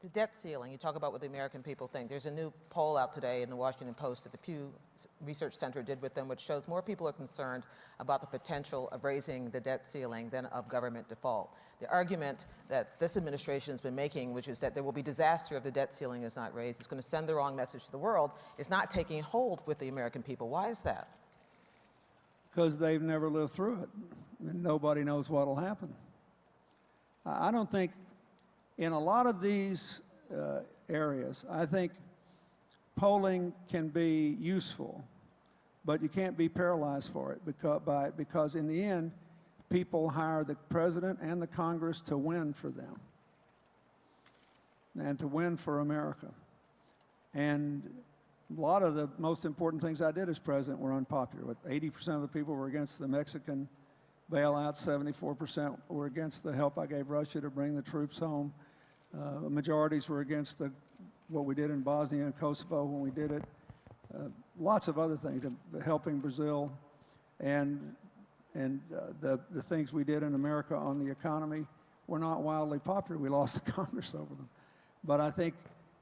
The debt ceiling, you talk about what the American people think. There's a new poll out today in the Washington Post that the Pew Research Center did with them, which shows more people are concerned about the potential of raising the debt ceiling than of government default. The argument that this administration has been making, which is that there will be disaster if the debt ceiling is not raised, it's going to send the wrong message to the world, is not taking hold with the American people. Why is that? Because they've never lived through it, and nobody knows what will happen. I don't think, in a lot of these areas, I think polling can be useful, but you can't be paralyzed for it because in the end, people hire the president and the Congress to win for them and to win for America. And a lot of the most important things I did as president were unpopular. 80% of the people were against the Mexican bailout, 74% were against the help I gave Russia to bring the troops home. Majorities were against what we did in Bosnia and Kosovo when we did it. Lots of other things, helping Brazil, and the things we did in America on the economy were not wildly popular. We lost the Congress over them. But I think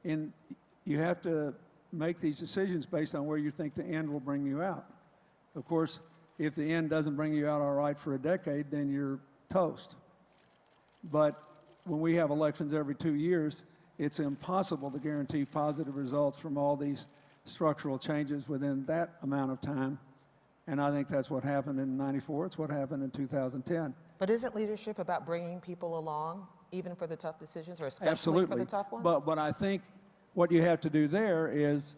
you have to make these decisions based on where you think the end will bring you out. Of course, if the end doesn't bring you out all right for a decade, then you're toast. But when we have elections every 2 years, it's impossible to guarantee positive results from all these structural changes within that amount of time. And I think that's what happened in '94. It's what happened in 2010. But isn't leadership about bringing people along, even for the tough decisions, or especially Absolutely. for the tough ones? But I think what you have to do there is,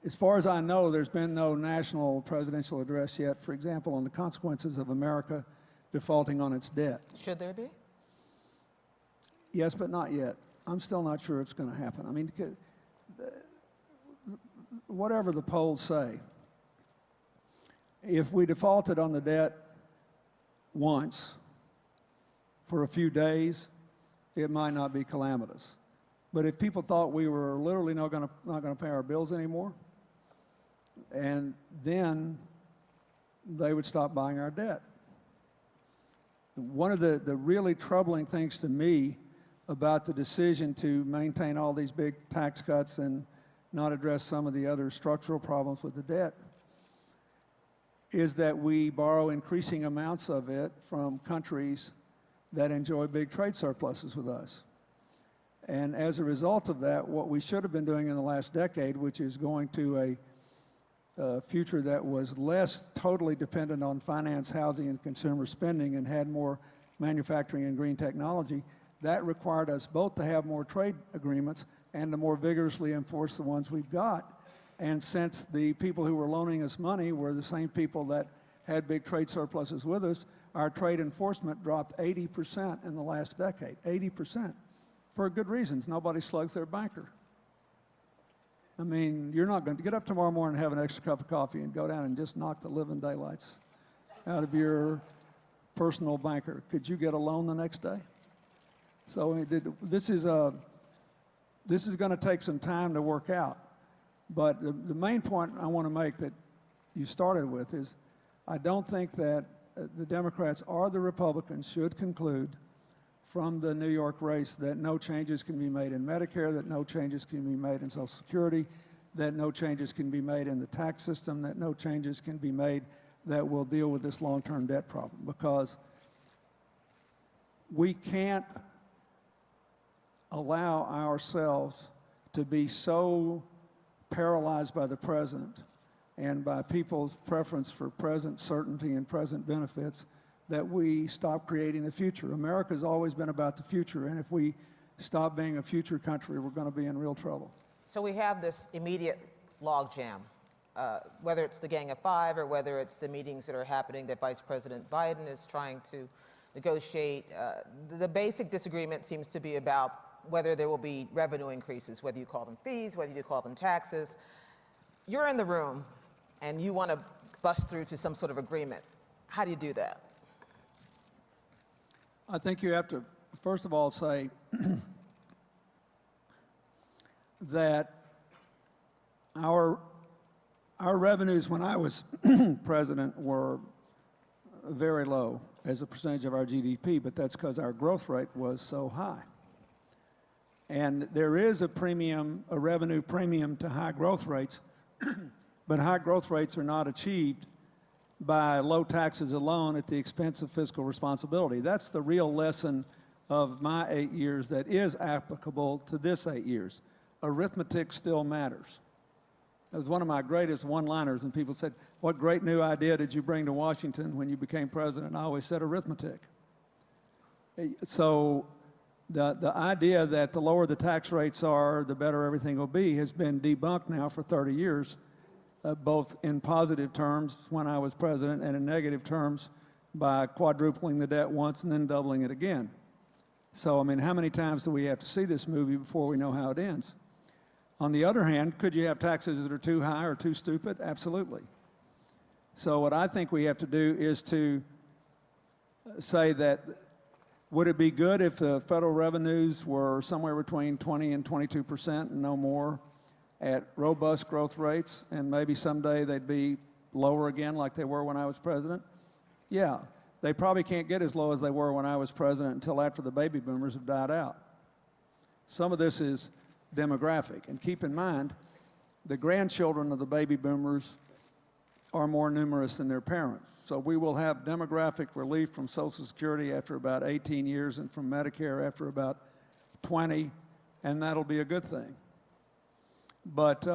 as far as I know, there's been no national presidential address yet, for example, on the consequences of America defaulting on its debt. Should there be? Yes, but not yet. I'm still not sure it's going to happen. I mean, whatever the polls say, if we defaulted on the debt once for a few days, it might not be calamitous. But if people thought we were literally not going to pay our bills anymore, and then they would stop buying our debt. One of the really troubling things to me about the decision to maintain all these big tax cuts and not address some of the other structural problems with the debt is that we borrow increasing amounts of it from countries that enjoy big trade surpluses with us. And as a result of that, what we should have been doing in the last decade, which is going to a future that was less totally dependent on finance, housing, and consumer spending and had more manufacturing and green technology, that required us both to have more trade agreements and to more vigorously enforce the ones we've got. And since the people who were loaning us money were the same people that had big trade surpluses with us, our trade enforcement dropped 80% in the last decade, 80%. For good reasons. Nobody slugs their banker. I mean, you're not going to get up tomorrow morning and have an extra cup of coffee and go down and just knock the living daylights out of your personal banker. Could you get a loan the next day? So this is going to take some time to work out. But the main point I want to make that you started with is I don't think that the Democrats or the Republicans should conclude from the New York race that no changes can be made in Medicare, that no changes can be made in Social Security, that no changes can be made in the tax system, that no changes can be made that will deal with this long-term debt problem. Because we can't allow ourselves to be so paralyzed by the present and by people's preference for present certainty and present benefits that we stop creating the future. America's always been about the future, and if we stop being a future country, we're going to be in real trouble. So we have this immediate logjam, whether it's the Gang of Five or whether it's the meetings that are happening that Vice President Biden is trying to negotiate. The basic disagreement seems to be about whether there will be revenue increases, whether you call them fees, whether you call them taxes. You're in the room, and you want to bust through to some sort of agreement. How do you do that? I think you have to, first of all, say that our revenues when I was president were very low. as a percentage of our GDP, but that's because our growth rate was so high. And there is a premium, a revenue premium to high growth rates, but high growth rates are not achieved by low taxes alone at the expense of fiscal responsibility. That's the real lesson of my 8 years that is applicable to this 8 years. Arithmetic still matters. That was one of my greatest one-liners, and people said, "What great new idea did you bring to Washington when you became president?" I always said arithmetic. So the idea that the lower the tax rates are, the better everything will be has been debunked now for 30 years, both in positive terms when I was president and in negative terms by quadrupling the debt once and then doubling it again. So, I mean, how many times do we have to see this movie before we know how it ends? On the other hand, could you have taxes that are too high or too stupid? Absolutely. So what I think we have to do is to say that, would it be good if the federal revenues were somewhere between 20 and 22% and no more at robust growth rates, and maybe someday they'd be lower again like they were when I was president? Yeah. They probably can't get as low as they were when I was president until after the baby boomers have died out. Some of this is demographic. And keep in mind, the grandchildren of the baby boomers are more numerous than their parents. So we will have demographic relief from Social Security after about 18 years and from Medicare after about 20, and that'll be a good thing. But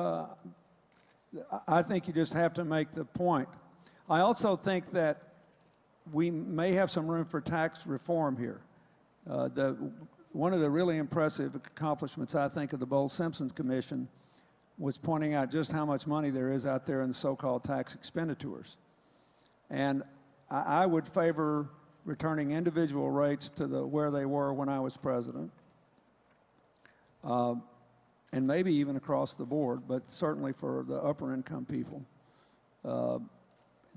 I think you just have to make the point. I also think that we may have some room for tax reform here. One of the really impressive accomplishments, I think, of the Bowles-Simpson Commission was pointing out just how much money there is out there in the so-called tax expenditures. And I would favor returning individual rates to where they were when I was president, and maybe even across the board, but certainly for the upper income people.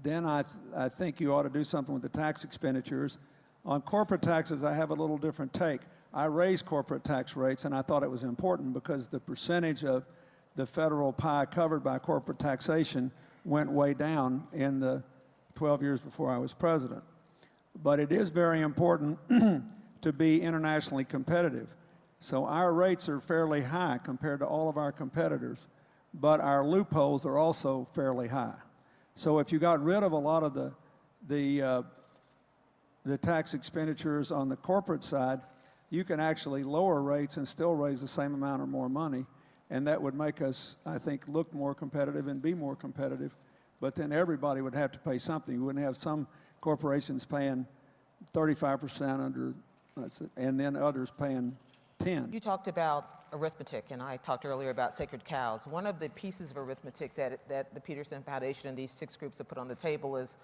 Then I think you ought to do something with the tax expenditures. On corporate taxes, I have a little different take. I raised corporate tax rates, and I thought it was important because the percentage of the federal pie covered by corporate taxation went way down in the 12 years before I was president. But it is very important to be internationally competitive. So our rates are fairly high compared to all of our competitors, but our loopholes are also fairly high. So if you got rid of a lot of the tax expenditures on the corporate side, you can actually lower rates and still raise the same amount or more money, and that would make us, I think, look more competitive and be more competitive. But then everybody would have to pay something. You wouldn't have some corporations paying 35% under, and then others paying 10. You talked about arithmetic, and I talked earlier about sacred cows. One of the pieces of arithmetic that the Peterson Foundation and these 6 groups have put on the table is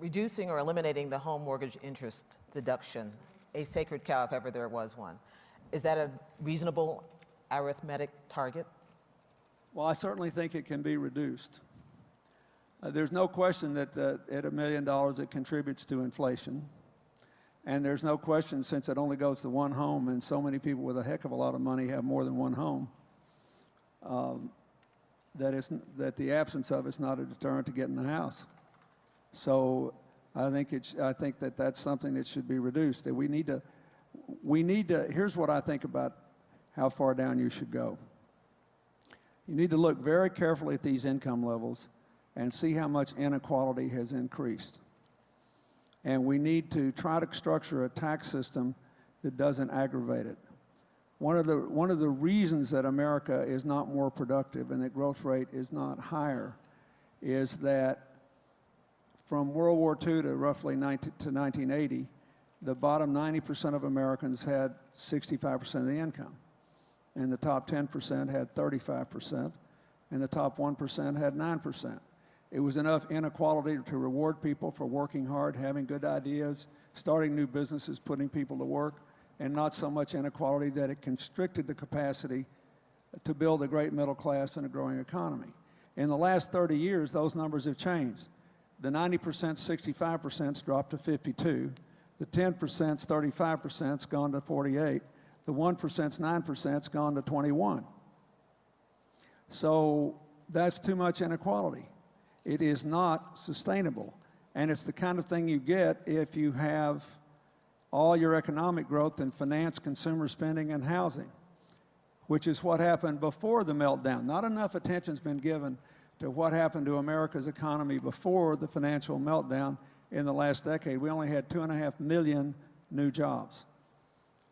reducing or eliminating the home mortgage interest deduction, a sacred cow if ever there was one. Is that a reasonable arithmetic target? Well, I certainly think it can be reduced. There's no question that at $1 million it contributes to inflation. And there's no question, since it only goes to one home and so many people with a heck of a lot of money have more than one home, that the absence of it's not a deterrent to getting the house. So I think that that's something that should be reduced. That we need to, here's what I think about how far down you should go. You need to look very carefully at these income levels and see how much inequality has increased. And we need to try to structure a tax system that doesn't aggravate it. One of the reasons that America is not more productive and that growth rate is not higher is that from World War II to roughly 1980, the bottom 90% of Americans had 65% of the income, and the top 10% had 35%, and the top 1% had 9%. It was enough inequality to reward people for working hard, having good ideas, starting new businesses, putting people to work, and not so much inequality that it constricted the capacity to build a great middle class and a growing economy. In the last 30 years, those numbers have changed. The 90%, 65%'s dropped to 52. The 10%'s 35%'s gone to 48. The 1%'s 9%'s gone to 21. So that's too much inequality. It is not sustainable. And it's the kind of thing you get if you have all your economic growth in finance, consumer spending, and housing, which is what happened before the meltdown. Not enough attention's been given to what happened to America's economy before the financial meltdown in the last decade. We only had 2.5 million new jobs.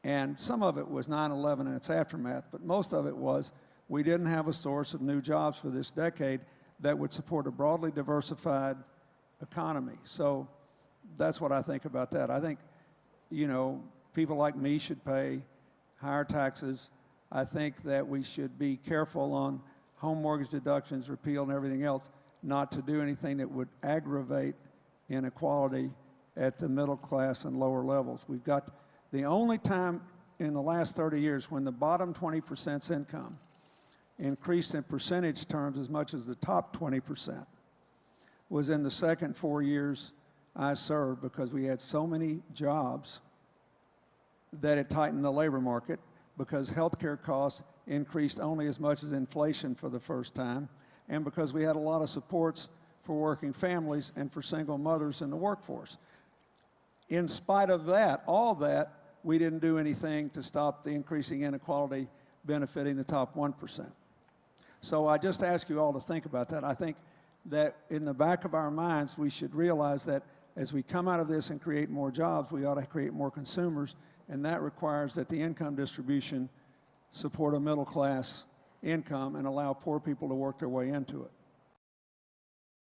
And some of it was 9/11 and its aftermath, but most of it was we didn't have a source of new jobs for this decade that would support a broadly diversified economy. So that's what I think about that. I think, people like me should pay higher taxes. I think that we should be careful on home mortgage deductions, repeal, and everything else, not to do anything that would aggravate inequality at the middle class and lower levels. We've got the only time in the last 30 years when the bottom 20%'s income increased in percentage terms as much as the top 20% was in the second 4 years I served, because we had so many jobs that it tightened the labor market, because healthcare costs increased only as much as inflation for the first time, and because we had a lot of supports for working families and for single mothers in the workforce. In spite of that, all that, we didn't do anything to stop the increasing inequality benefiting the top 1%. So I just ask you all to think about that. I think that in the back of our minds, we should realize that as we come out of this and create more jobs, we ought to create more consumers, and that requires that the income distribution support a middle class income and allow poor people to work their way into it.